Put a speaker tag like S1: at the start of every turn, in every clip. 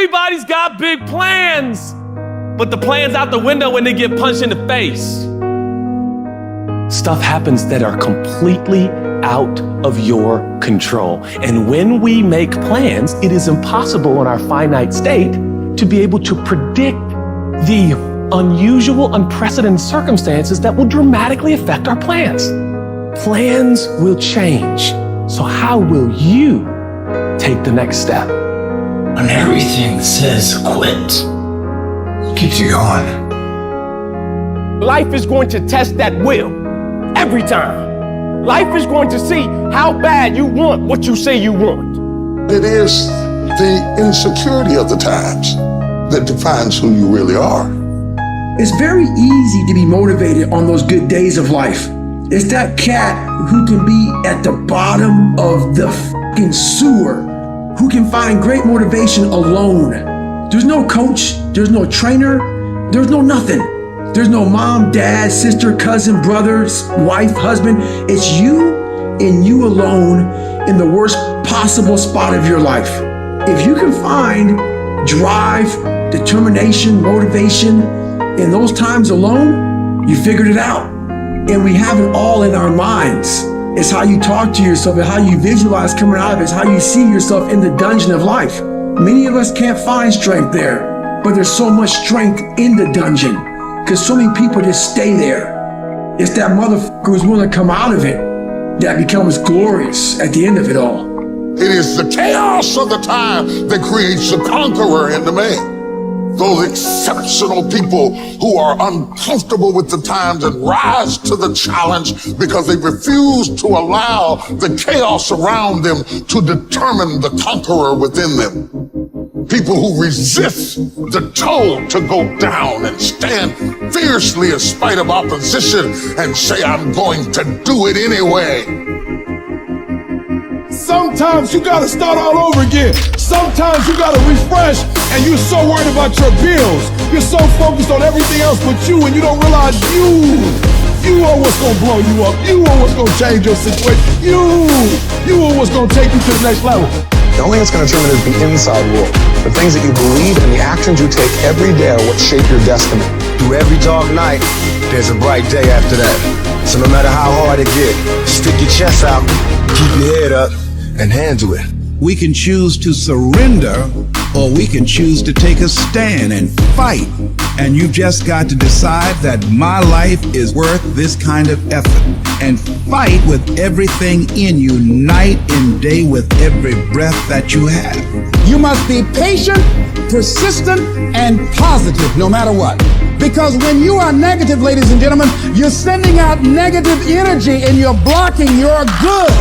S1: Everybody's got big plans, but the plan's out the window when they get punched in the face. Stuff happens that are completely out of your control. And when we make plans, it is impossible in our finite state to be able to predict the unusual, unprecedented circumstances that will dramatically affect our plans. Plans will change. So how will you take the next step?
S2: When everything says quit, keeps you going.
S3: Life is going to test that will every time. Life is going to see how bad you want what you say you want.
S4: It is the insecurity of the times that defines who you really are.
S5: It's very easy to be motivated on those good days of life. It's that cat who can be at the bottom of the fucking sewer, who can find great motivation alone. There's no coach, there's no trainer, there's no nothing. There's no mom, dad, sister, cousin, brother, wife, husband. It's you and you alone in the worst possible spot of your life. If you can find drive, determination, motivation in those times alone, you figured it out. And we have it all in our minds. It's how you talk to yourself and how you visualize coming out of it. It's how you see yourself in the dungeon of life. Many of us can't find strength there, but there's so much strength in the dungeon because so many people just stay there. It's that motherfucker who's willing to come out of it that becomes glorious at the end of it all.
S4: It is the chaos of the time that creates the conqueror in the man. Those exceptional people who are uncomfortable with the times and rise to the challenge because they refuse to allow the chaos around them to determine the conqueror within them. People who resist the toll to go down and stand fiercely in spite of opposition and say, I'm going to do it anyway.
S6: Sometimes you gotta start all over again. Sometimes you gotta refresh, and you're so worried about your bills. You're so focused on everything else but you, and you don't realize you are what's gonna blow you up. You are what's gonna change your situation. You are what's gonna take you to the next level.
S7: The only thing that's gonna determine is the inside world. The things that you believe and the actions you take every day are what shape your destiny.
S8: Through every dark night, there's a bright day after that. So no matter how hard it gets, stick your chest out, keep your head up, and handle it.
S9: We can choose to surrender, or we can choose to take a stand and fight. And you've just got to decide that my life is worth this kind of effort. And fight with everything in you, night and day, with every breath that you have.
S6: You must be patient, persistent, and positive no matter what. Because when you are negative, ladies and gentlemen, you're sending out negative energy and you're blocking your good.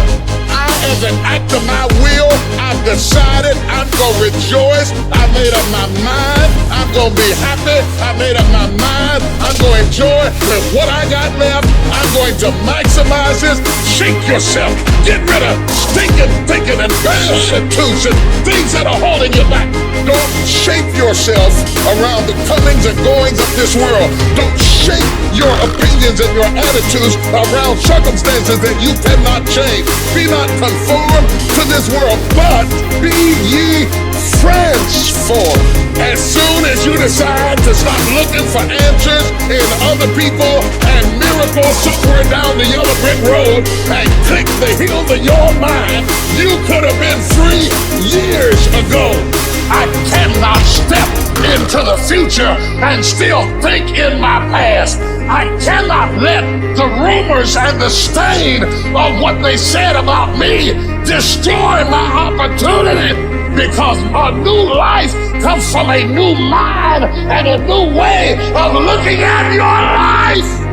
S4: As an act of my will, I've decided I'm gonna rejoice. I made up my mind. I'm gonna be happy. I made up my mind. I'm gonna enjoy with what I got left. I'm going to maximize this. Shake yourself. Get rid of stinking thinking and bad attitudes and things that are holding you back. Don't shape yourself around the comings and goings of this world. Don't shape your opinions and your attitudes around circumstances that you cannot change. Be not conformed to this world, but be ye transformed. As soon as you decide to stop looking for answers in other people and miracles somewhere down the yellow brick road and click the heels of your mind, you could have been free years ago. I cannot step into the future and still think in my past. I cannot let the rumors and the stain of what they said about me destroy my opportunity, because a new life comes from a new mind and a new way of looking at your life.